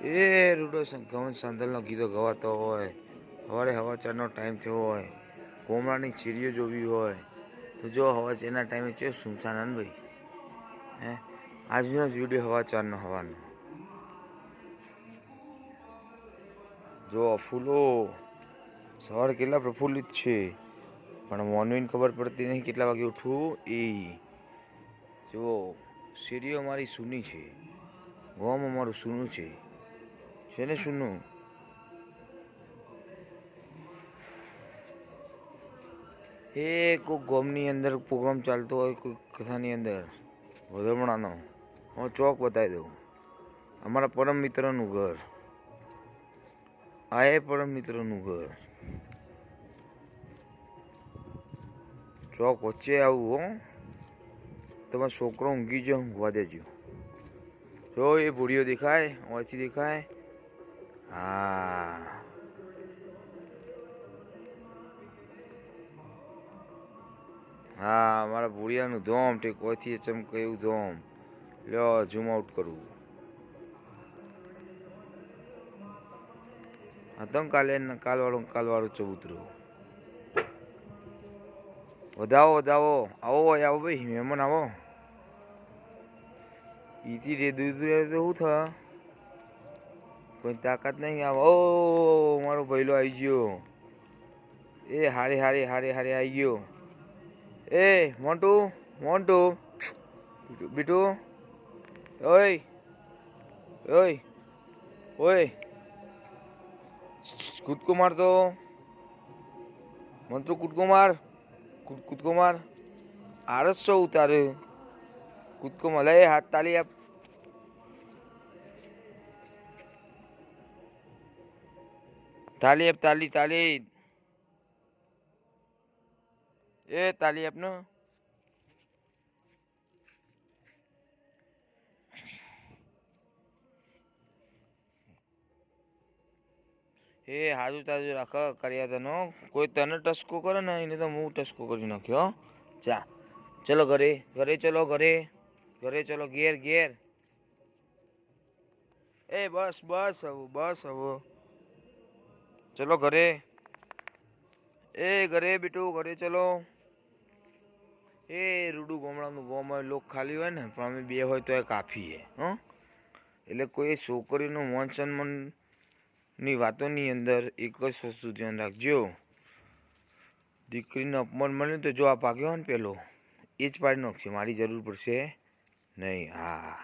એ રૂડો ગવન સાંદલનો ગીતો ગવાતો હોય, સવારે હવાચારનો ટાઈમ થયો હોય, કોમળાની ચીરીઓ જોવી હોય તો જો હવાચારના ટાઈમે છે સુનસાન ભાઈ. હે આજનો જ વિડીયો હવાચારનો હવાનો જો ફૂલો સવારે કેટલા પ્રફુલ્લિત છે, પણ મોનવીને ખબર પડતી નહીં કેટલા વાગે ઉઠવું. એ જુઓ શેરીઓ મારી સૂની છે, ગોમ અમારું સૂનું છે ને સૂનું. એ કોઈ ગોમની અંદર પ્રોગ્રામ ચાલતો હોય, કોઈ કથાની અંદર વધામણાનો હું ચોક બતાવી દઉં. અમારા પરમ મિત્રનું ઘર, આ એ પરમ મિત્રનું ઘર. ચોક વચ્ચે આવું હો, તમારો છોકરો ઊંઘી ગયો, ઊંઘવા દેજો. જો એ ભૂડીઓ દેખાય, ઓછી દેખાય. હા હા, મારા ભૂડિયાનું ધોમ ઠીક કોઈથી ચમકે એવું ધોમ. લ્યો ઝૂમ આઉટ કરવું. હતા કાલવાળું ચબૂતરું. વધાવો આવો ભાઈ, મહેમાન આવો. ઈથી રે દૂધ તો શું થા, કોઈ તાકાત નહીં. આવો ઓ મારો ભઈલો આવી ગયો. એ હારી આવી ગયો. એ મોન્ટુ બીટુ, ઓય કૂદકો મારતો મંત્રુ, કૂદકો માર. આરસ છો ઉતારે કૂદકો મળે. હાથ તાલી આપ. તાલી એ તાલી આપ ને. એ હાજુ તાજુ રાખ કર્યા તનો. કોઈ તને ટસકો કરે ને એને તો હું ટસકો કરી નાખ્યો. ચલો ઘરે ચલો, ઘરે ચલો, ઘેર. એ બસ હવે ચલો ઘરે. એ ઘરે બીટું, ઘરે ચલો. એ રૂડું ગામડાનું ગામમાં લોક ખાલી હોય ને, પણ અમે બે હોય તો એ કાફી હે. એટલે કોઈ છોકરીનું માન સન્માન ની વાતોની અંદર એક જ વસ્તુ ધ્યાન રાખજો. દીકરીનું અપમાન મળે તો જો આ ભાગ્યો ને પેલો એ જ પાડી નાખશે, મારી જરૂર પડશે નહીં. હા.